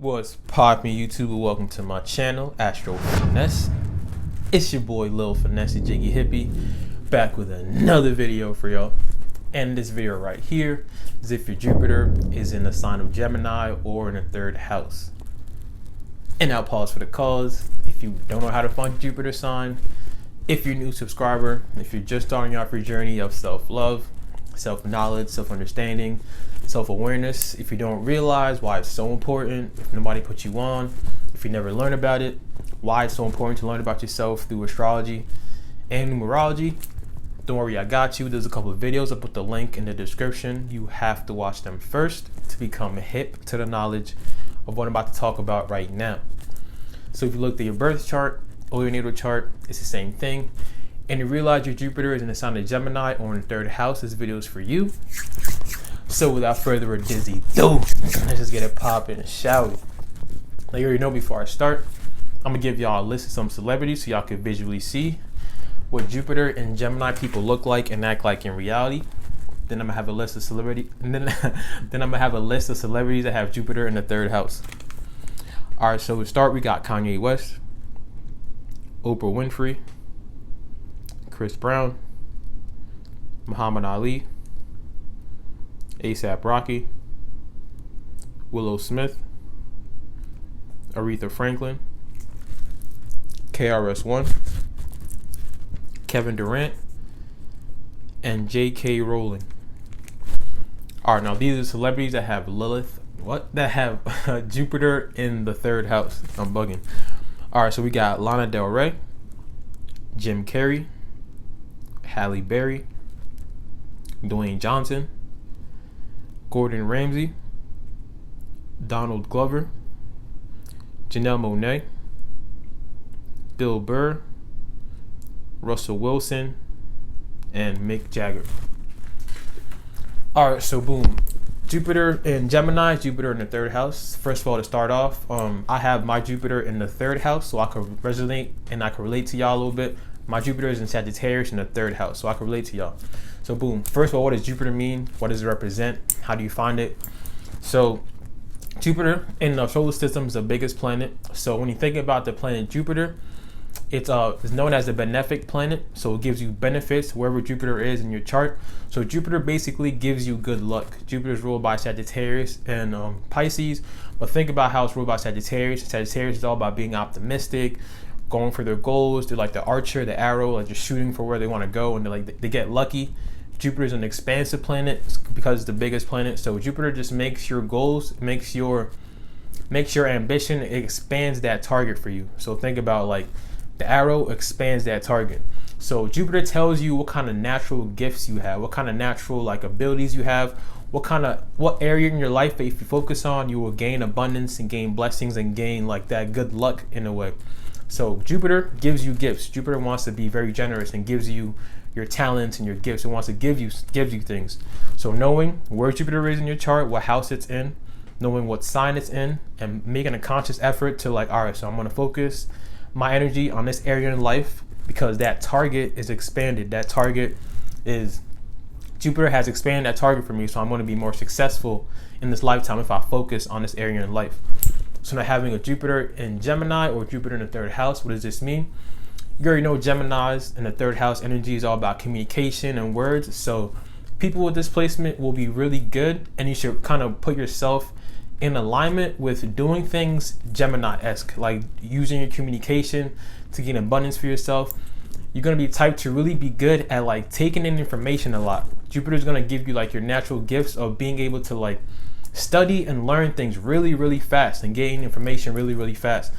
What's poppin' YouTube? Welcome to my channel, Astro Finesse. It's your boy Lil Finesse Jiggy Hippie, back with another video for y'all. And this video right here is if your Jupiter is in the sign of Gemini or in the third house. And I'll pause for the cause. If you don't know how to find your Jupiter sign, if you're a new subscriber, if you're just starting off your journey of self-love, self-knowledge, self-understanding, self-awareness, if you don't realize why it's so important, if nobody put you on, if you never learn about it, why it's so important to learn about yourself through astrology and numerology, don't worry, I got you. There's a couple of videos. I'll put the link in the description. You have to watch them first to become hip to the knowledge of what I'm about to talk about right now. So if you look at your birth chart or your natal chart, it's the same thing. And you realize your Jupiter is in the sign of Gemini or in the third house, this video is for you. So without further ado, let's just get it popping, shall we? Now you already know before I start, I'm gonna give y'all a list of some celebrities so y'all can visually see what Jupiter and Gemini people look like and act like in reality. Then I'm gonna have a list of celebrities, and then I'm gonna have a list of celebrities that have Jupiter in the third house. All right, so to start, we got Kanye West, Oprah Winfrey, Chris Brown, Muhammad Ali, A$AP Rocky, Willow Smith, Aretha Franklin, KRS-One, Kevin Durant, and J.K. Rowling. All right, now these are celebrities that have that have Jupiter in the third house. I'm bugging. All right, so we got Lana Del Rey, Jim Carrey, Halle Berry, Dwayne Johnson, Gordon Ramsay, Donald Glover, Janelle Monáe, Bill Burr, Russell Wilson, and Mick Jagger. All right, so boom. Jupiter in Gemini, Jupiter in the third house. First of all, to start off, I have my Jupiter in the third house, so I can resonate and I can relate to y'all a little bit. My Jupiter is in Sagittarius in the third house, so I can relate to y'all. So boom, first of all, what does Jupiter mean? What does it represent? How do you find it? So Jupiter in the solar system is the biggest planet. So when you think about the planet Jupiter, it's known as a benefic planet. So it gives you benefits wherever Jupiter is in your chart. So Jupiter basically gives you good luck. Jupiter is ruled by Sagittarius and Pisces. But think about how it's ruled by Sagittarius. Sagittarius is all about being optimistic, going for their goals. They're like the archer, the arrow, like just shooting for where they want to go, and they get lucky. Jupiter is an expansive planet because it's the biggest planet. So Jupiter just makes your goals, makes your ambition, it expands that target for you. So think about like the arrow expands that target. So Jupiter tells you what kind of natural gifts you have, what kind of natural like abilities you have, what area in your life that if you focus on, you will gain abundance and gain blessings and gain like that good luck in a way. So Jupiter gives you gifts. Jupiter wants to be very generous and gives you your talents and your gifts. It wants to give you things. So knowing where Jupiter is in your chart, what house it's in, knowing what sign it's in, and making a conscious effort to like, all right, so I'm going to focus my energy on this area in life because that target is expanded. That target is, Jupiter has expanded that target for me, so I'm going to be more successful in this lifetime if I focus on this area in life. So now having a Jupiter in Gemini or Jupiter in the third house, what does this mean? You already know Gemini's in the third house energy is all about communication and words. So people with this placement will be really good, and you should kind of put yourself in alignment with doing things Gemini-esque, like using your communication to gain abundance for yourself. You're going to be typed to really be good at like taking in information a lot. Jupiter is going to give you like your natural gifts of being able to like study and learn things really, really fast and gain information really, really fast.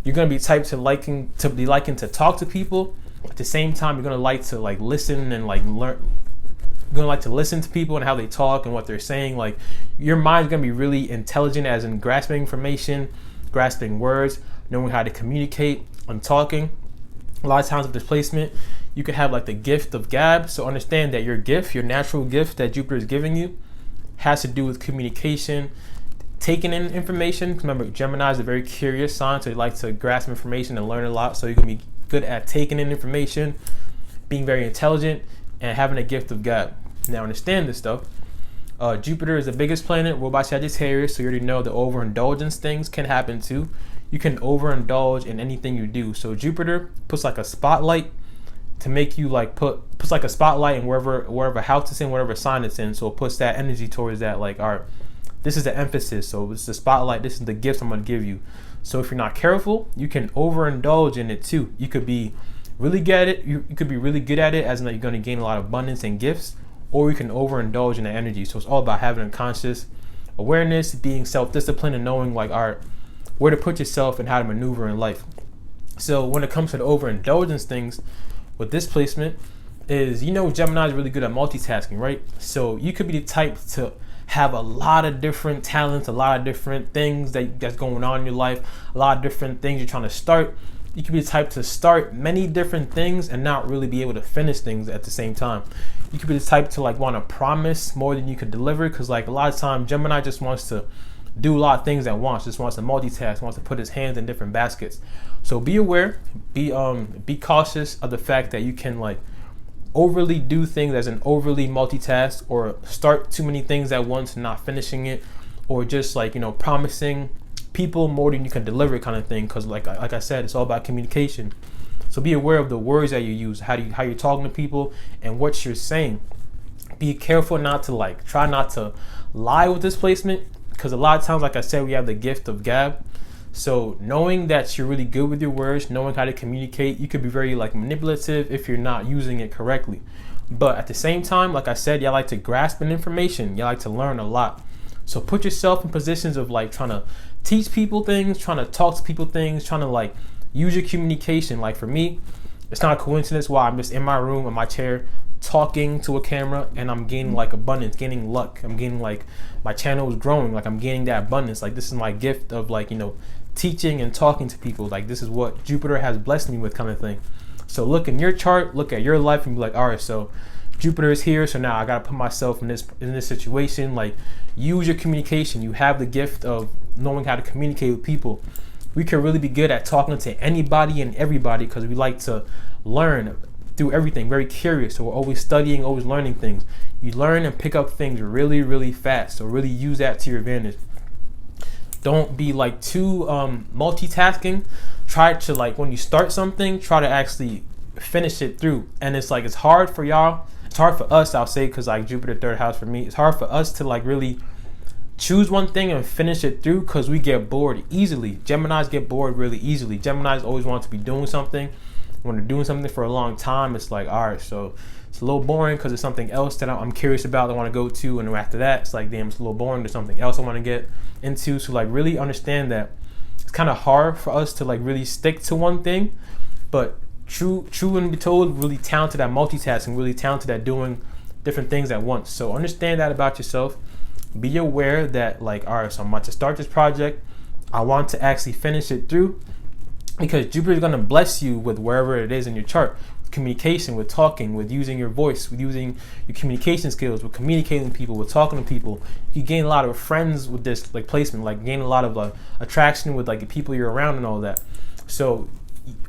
You're going to be typed to liking to talk to people. At the same time, you're going to like to like listen and like learn. You're going to like to listen to people and how they talk and what they're saying. Like your mind's going to be really intelligent as in grasping information, grasping words, knowing how to communicate and talking. A lot of times with this placement, you can have like the gift of gab. So understand that your gift, your natural gift that Jupiter is giving you, has to do with communication, taking in information. Remember, Gemini is a very curious sign, so they like to grasp information and learn a lot. So you can be good at taking in information, being very intelligent, and having a gift of gab. Now understand this stuff. Jupiter is the biggest planet ruled by Sagittarius, so you already know the overindulgence things can happen too. You can overindulge in anything you do. So Jupiter puts like a spotlight to make you like puts like a spotlight in wherever house it's in, whatever sign it's in. So it puts that energy towards that, like, all right, this is the emphasis. So it's the spotlight. This is the gift I'm gonna give you. So if you're not careful, you can overindulge in it too. You could be really good at it. You could be really good at it, as in that you're gonna gain a lot of abundance and gifts, or you can overindulge in the energy. So it's all about having a conscious awareness, being self-disciplined, and knowing like, all right, where to put yourself and how to maneuver in life. So when it comes to the overindulgence things with this placement is, Gemini is really good at multitasking, right? So you could be the type to have a lot of different talents, a lot of different things that's going on in your life, a lot of different things you're trying to start. You could be the type to start many different things and not really be able to finish things at the same time. You could be the type to like want to promise more than you could deliver, because like a lot of time Gemini just wants to do a lot of things at once, just wants to multitask, wants to put his hands in different baskets. So be aware, be cautious of the fact that you can like overly do things as an overly multitask, or start too many things at once and not finishing it, or just like promising people more than you can deliver kind of thing. Because like I said, it's all about communication. So be aware of the words that you use, how you're talking to people, and what you're saying. Be careful not to try not to lie with this placement, because a lot of times, like I said, we have the gift of gab. So knowing that you're really good with your words, knowing how to communicate, you could be very like manipulative if you're not using it correctly. But at the same time, like I said, y'all like to grasp an information, y'all like to learn a lot. So put yourself in positions of like trying to teach people things, trying to talk to people things, trying to like use your communication. Like for me, it's not a coincidence why I'm just in my room in my chair talking to a camera, and I'm gaining like abundance, gaining luck. I'm gaining like my channel is growing, like I'm gaining that abundance. Like this is my gift of like teaching and talking to people. Like this is what Jupiter has blessed me with, kind of thing. So look in your chart, look at your life, and be like, all right, so Jupiter is here, so now I gotta put myself in this situation. Like use your communication. You have the gift of knowing how to communicate with people. We can really be good at talking to anybody and everybody, because we like to learn through everything, very curious. So we're always studying, always learning things. You learn and pick up things really, really fast. So really use that to your advantage. Don't be like too multitasking. Try to like when you start something, try to actually finish it through. And it's hard for y'all. It's hard for us, I'll say, because like Jupiter third house for me, it's hard for us to like really choose one thing and finish it through, because we get bored easily. Geminis get bored really easily. Geminis always want to be doing something. When they're doing something for a long time, it's like, all right, so it's a little boring because it's something else that I'm curious about, I want to go to, and then after that, it's like, damn, it's a little boring. There's something else I want to get into. So like really understand that it's kind of hard for us to like really stick to one thing, but true and be told, really talented at multitasking, really talented at doing different things at once. So understand that about yourself. Be aware that like, all right, so I'm about to start this project. I want to actually finish it through, because Jupiter is going to bless you with wherever it is in your chart. With communication, with talking, with using your voice, with using your communication skills, with communicating with people, with talking to people. You gain a lot of friends with this like placement, like gain a lot of attraction with like the people you're around and all that. So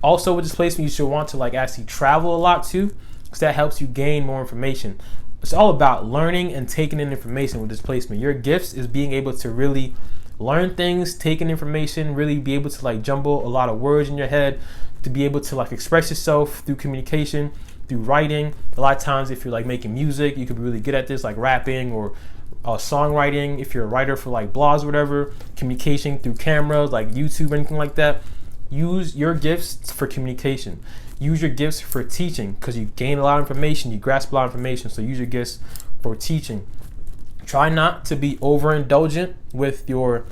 also with this placement, you should want to like actually travel a lot too, because that helps you gain more information. It's all about learning and taking in information with this placement. Your gifts is being able to really learn things, take in information, really be able to like jumble a lot of words in your head, to be able to like express yourself through communication, through writing. A lot of times if you're like making music, you could be really good at this, like rapping or songwriting. If you're a writer for like blogs or whatever, communication through cameras, like YouTube or anything like that. Use your gifts for communication. Use your gifts for teaching, because you gain a lot of information, you grasp a lot of information. So use your gifts for teaching. Try not to be overindulgent with your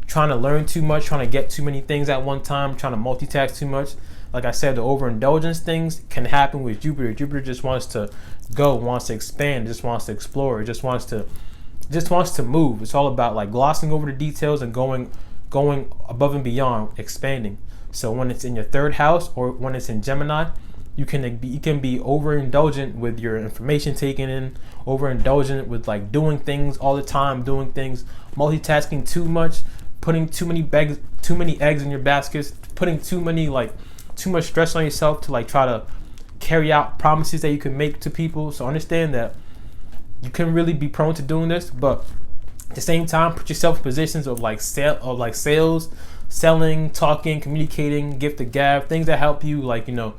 trying to learn too much, trying to get too many things at one time, trying to multitask too much. Like I said, the overindulgence things can happen with Jupiter. Jupiter just wants to go, wants to expand, just wants to explore, just wants to move. It's all about like glossing over the details and going above and beyond, expanding. So when it's in your third house or when it's in Gemini, you can be overindulgent with your information taken in, overindulgent with like doing things all the time, doing things, multitasking too much, putting too many eggs in your baskets, putting too much stress on yourself to like try to carry out promises that you can make to people. So understand that you can really be prone to doing this, but at the same time, put yourself in positions of like sales, selling, talking, communicating, gift of gab, things that help you, like, you know,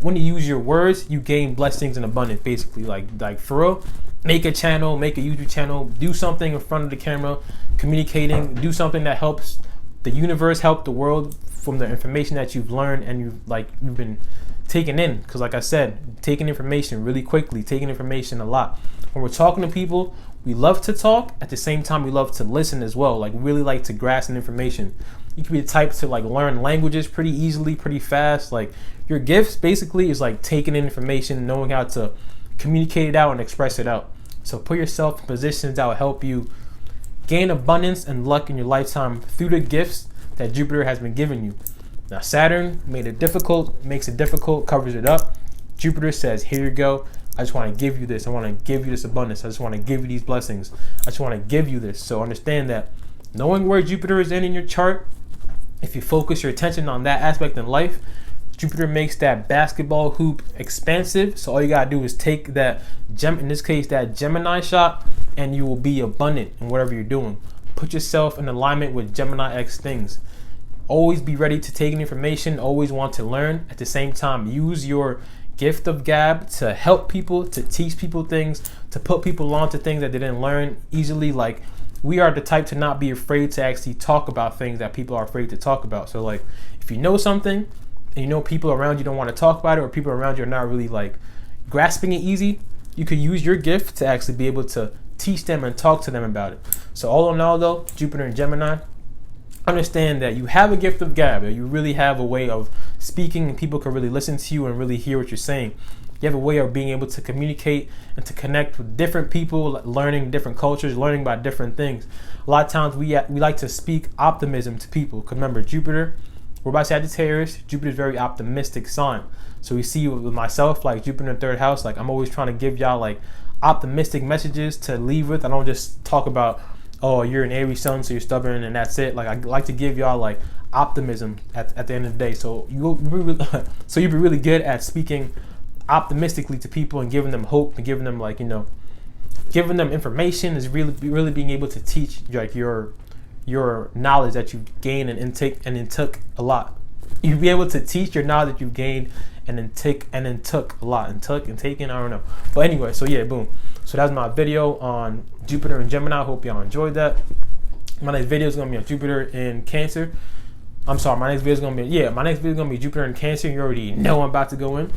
when you use your words, you gain blessings in abundance, basically. Like for real, make a channel, make a YouTube channel, do something in front of the camera, communicating, do something that helps the universe, help the world from the information that you've learned and you've been taking in. Because like I said, taking information really quickly, taking information a lot. When we're talking to people, we love to talk. At the same time, we love to listen as well. Like, we really like to grasp information. You can be the type to like learn languages pretty easily, pretty fast. Like, your gifts basically is like taking in information, knowing how to communicate it out and express it out. So put yourself in positions that will help you gain abundance and luck in your lifetime through the gifts that Jupiter has been giving you. Now, Saturn makes it difficult, covers it up. Jupiter says, here you go. I just want to give you this. I want to give you this abundance. I just want to give you these blessings. I just want to give you this. So understand that knowing where Jupiter is in your chart, if you focus your attention on that aspect in life, Jupiter makes that basketball hoop expansive. So all you got to do is take that in this case, that Gemini shot, and you will be abundant in whatever you're doing. Put yourself in alignment with Gemini X things. Always be ready to take in information, always want to learn. At the same time, use your gift of gab to help people, to teach people things, to put people on to things that they didn't learn easily. Like, we are the type to not be afraid to actually talk about things that people are afraid to talk about. So like, if you know something and you know people around you don't want to talk about it, or people around you are not really like grasping it easy, you could use your gift to actually be able to teach them and talk to them about it. So all in all though, Jupiter and Gemini, understand that you have a gift of gab, that you really have a way of speaking and people can really listen to you and really hear what you're saying. You have a way of being able to communicate and to connect with different people, learning different cultures, learning about different things. A lot of times we like to speak optimism to people, because remember, Jupiter, we're by Sagittarius, Jupiter is very optimistic sign. So we see with myself, like Jupiter in the third house, like I'm always trying to give y'all like optimistic messages to leave with. I don't just talk about, oh, you're an Aries sun, so you're stubborn and that's it. Like, I like to give y'all like optimism at the end of the day. So you'll be really good at speaking optimistically to people and giving them hope and giving them, like, you know, giving them information is really being able to teach like your knowledge that you've gained and took a lot. You'll be able to teach your knowledge that you've gained and then took a lot and taken, I don't know. But anyway, so yeah, boom. So that's my video on Jupiter and Gemini. I hope y'all enjoyed that. My next video is gonna be on Jupiter in Cancer. My next video is gonna be Jupiter in Cancer. You already know I'm about to go in.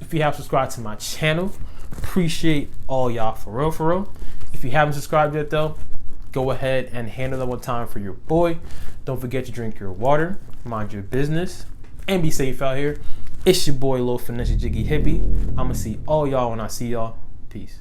If you have subscribed to my channel, appreciate all y'all for real. If you haven't subscribed yet though, go ahead and handle that one time for your boy. Don't forget to drink your water, mind your business, and be safe out here. It's your boy, Lil Finesse Jiggy Hippie. I'ma see all y'all when I see y'all. Peace.